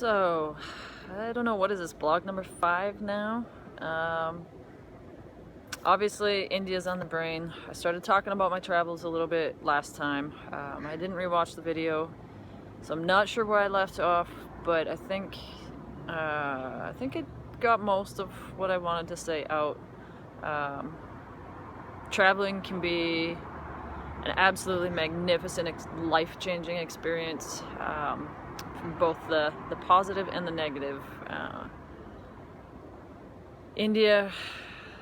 So, I don't know, what is this, blog number 5 now? Obviously, India's on the brain. I started talking about my travels a little bit last time. I didn't rewatch the video, so I'm not sure where I left off, but I think it got most of what I wanted to say out. Traveling can be an absolutely magnificent, life-changing experience, from both the positive and the negative. India,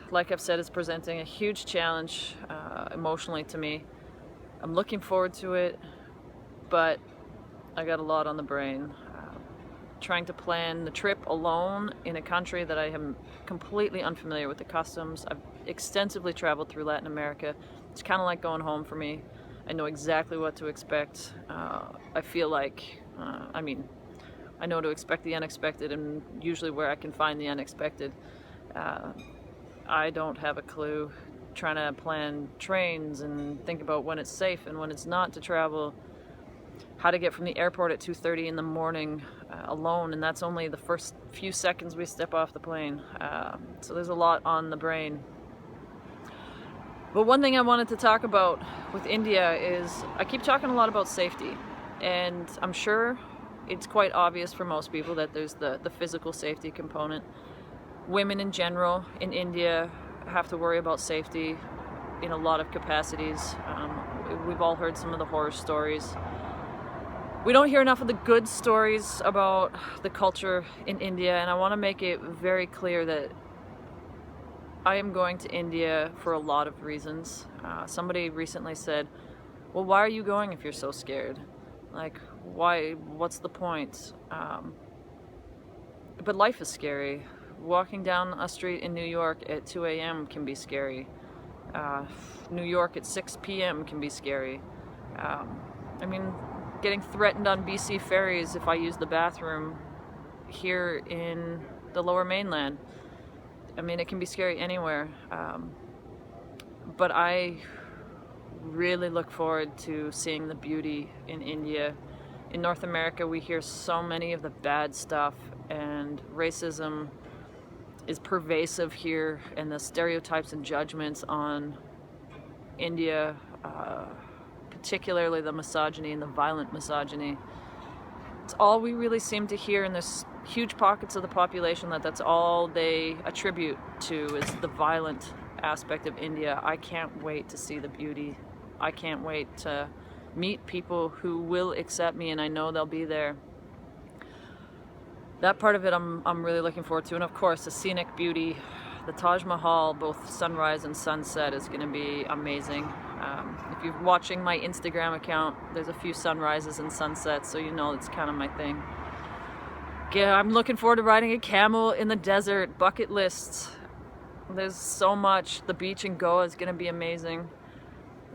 like I've said, is presenting a huge challenge emotionally to me. I'm looking forward to it, but I got a lot on the brain. Trying to plan the trip alone in a country that I am completely unfamiliar with the customs. I've extensively traveled through Latin America. It's kind of like going home for me. I know exactly what to expect. I feel like, I know to expect the unexpected and usually where I can find the unexpected. I don't have a clue. Trying to plan trains and think about when it's safe and when it's not to travel. How to get from the airport at 2:30 in the morning alone, and that's only the first few seconds we step off the plane. So there's a lot on the brain. But one thing I wanted to talk about with India is I keep talking a lot about safety, and I'm sure it's quite obvious for most people that there's the physical safety component. Women in general in India have to worry about safety in a lot of capacities. We've all heard some of the horror stories. We don't hear enough of the good stories about the culture in India, and I want to make it very clear that I am going to India for a lot of reasons. Somebody recently said, well, why are you going if you're so scared? Like, why? What's the point? But life is scary. Walking down a street in New York at 2 a.m. can be scary. New York at 6 p.m. can be scary. Getting threatened on BC ferries if I use the bathroom here in the Lower Mainland. It can be scary anywhere. But I really look forward to seeing the beauty in India. In North America, we hear so many of the bad stuff, and racism is pervasive here, and the stereotypes and judgments on India, particularly the misogyny and the violent misogyny. It's all we really seem to hear, and there's huge pockets of the population that's all they attribute to is the violent aspect of India. I can't wait to see the beauty. I can't wait to meet people who will accept me, and I know they'll be there. That part of it I'm really looking forward to, and of course the scenic beauty, the Taj Mahal, both sunrise and sunset, is going to be amazing. If you're watching my Instagram account, there's a few sunrises and sunsets, so you know it's kind of my thing. Yeah, I'm looking forward to riding a camel in the desert. Bucket list. There's so much. The beach in Goa is going to be amazing.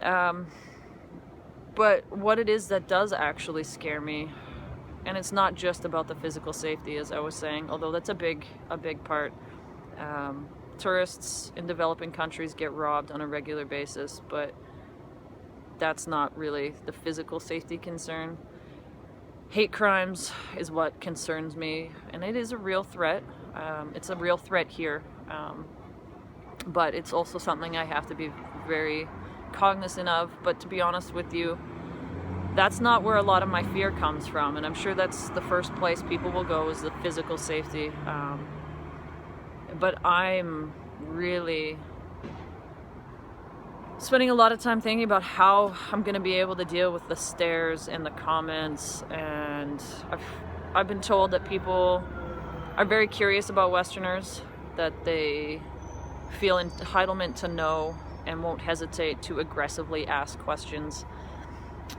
But what it is that does actually scare me, and it's not just about the physical safety, as I was saying, although that's a big part. Tourists in developing countries get robbed on a regular basis, but that's not really the physical safety concern. Hate crimes is what concerns me, and it is a real threat. It's a real threat here, but it's also something I have to be very cognizant of. But to be honest with you, that's not where a lot of my fear comes from, and I'm sure that's the first place people will go, is the physical safety. But I'm really spending a lot of time thinking about how I'm going to be able to deal with the stares and the comments, and I've been told that people are very curious about Westerners, that they feel entitlement to know and won't hesitate to aggressively ask questions.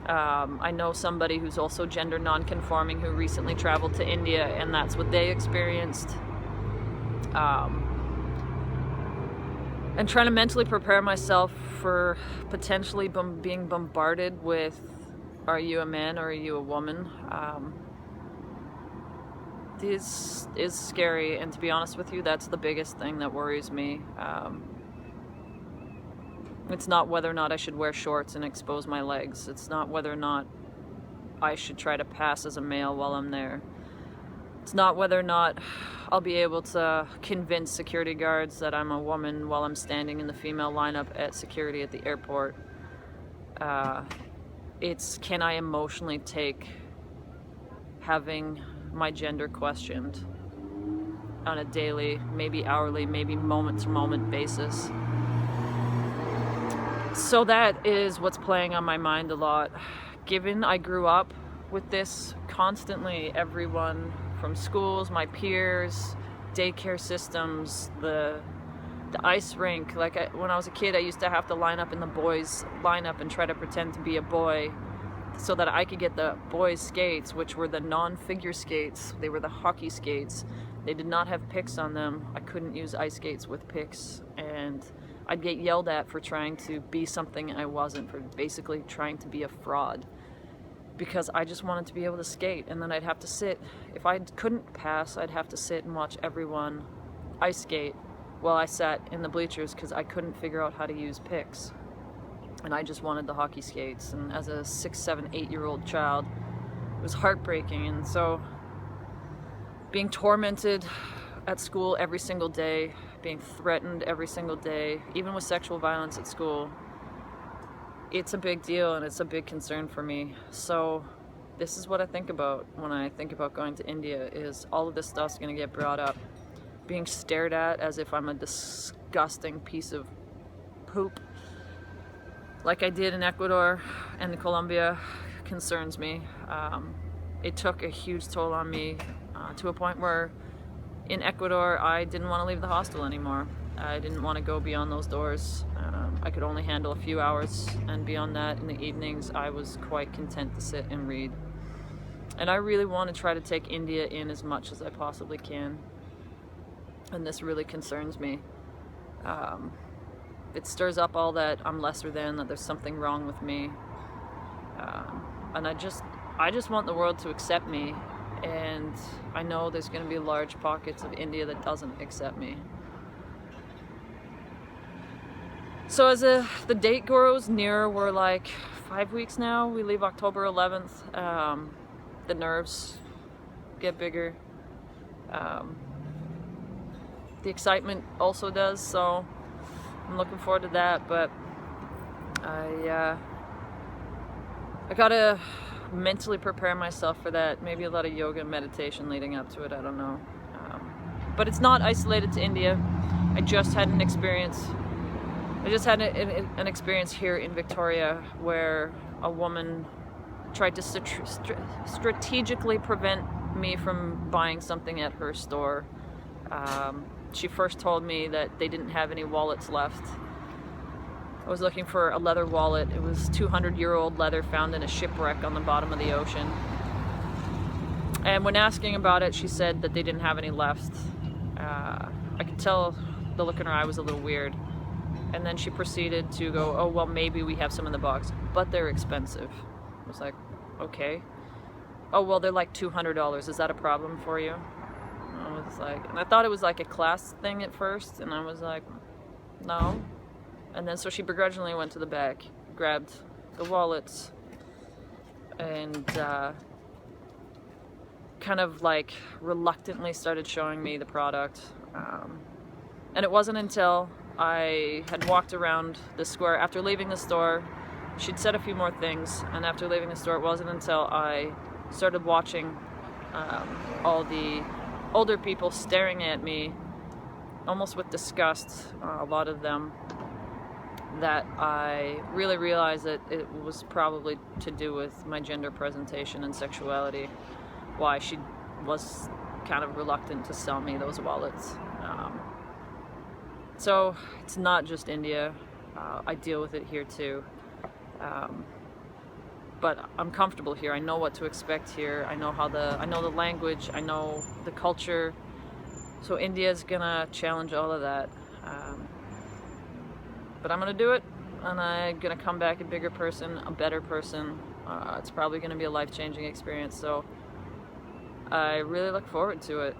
I know somebody who's also gender non-conforming who recently traveled to India, and that's what they experienced. And trying to mentally prepare myself for potentially being bombarded with, are you a man or are you a woman? This is scary, and to be honest with you, that's the biggest thing that worries me. It's not whether or not I should wear shorts and expose my legs. It's not whether or not I should try to pass as a male while I'm there. It's not whether or not I'll be able to convince security guards that I'm a woman while I'm standing in the female lineup at security at the airport. It's can I emotionally take having my gender questioned on a daily, maybe hourly, maybe moment-to-moment basis. So that is what's playing on my mind a lot. Given I grew up with this constantly, everyone from schools, my peers, daycare systems, the ice rink. Like when I was a kid, I used to have to line up in the boys' lineup and try to pretend to be a boy so that I could get the boys' skates, which were the non-figure skates. They were the hockey skates. They did not have picks on them. I couldn't use ice skates with picks, and I'd get yelled at for trying to be something I wasn't, for basically trying to be a fraud, because I just wanted to be able to skate. And then I'd have to sit, if I couldn't pass, I'd have to sit and watch everyone ice skate while I sat in the bleachers because I couldn't figure out how to use picks. And I just wanted the hockey skates. And as a 6, 7, 8-year-old child, it was heartbreaking. And so being tormented at school every single day, being threatened every single day, even with sexual violence at school, it's a big deal and it's a big concern for me. So this is what I think about when I think about going to India, is all of this stuff's gonna get brought up. Being stared at as if I'm a disgusting piece of poop, like I did in Ecuador and in Colombia, concerns me. It took a huge toll on me to a point where in Ecuador I didn't want to leave the hostel anymore. I didn't want to go beyond those doors. I could only handle a few hours, and beyond that, in the evenings, I was quite content to sit and read. And I really want to try to take India in as much as I possibly can. And this really concerns me. It stirs up all that I'm lesser than, that there's something wrong with me. And I just want the world to accept me. And I know there's going to be large pockets of India that doesn't accept me. So as the date grows nearer, we're like 5 weeks now. We leave October 11th. The nerves get bigger. The excitement also does, so I'm looking forward to that. But I gotta mentally prepare myself for that. Maybe a lot of yoga and meditation leading up to it, I don't know. But it's not isolated to India. I just had an experience here in Victoria where a woman tried to strategically prevent me from buying something at her store. She first told me that they didn't have any wallets left. I was looking for a leather wallet. It was 200-year-old leather found in a shipwreck on the bottom of the ocean. And when asking about it, she said that they didn't have any left. I could tell the look in her eye was a little weird. And then she proceeded to go, oh, well, maybe we have some in the box, but they're expensive. I was like, okay. Oh, well, they're like $200. Is that a problem for you? I was like, and I thought it was like a class thing at first, and I was like, no. And then so she begrudgingly went to the back, grabbed the wallets, and kind of like reluctantly started showing me the product. And it wasn't until I had walked around the square after leaving the store. She'd said a few more things, and after leaving the store, it wasn't until I started watching all the older people staring at me, almost with disgust, a lot of them, that I really realized that it was probably to do with my gender presentation and sexuality, why she was kind of reluctant to sell me those wallets. So it's not just India. I deal with it here too. But I'm comfortable here. I know what to expect here. I know the language. I know the culture. So India's gonna challenge all of that. But I'm gonna do it, and I'm gonna come back a bigger person, a better person. It's probably gonna be a life-changing experience. So I really look forward to it.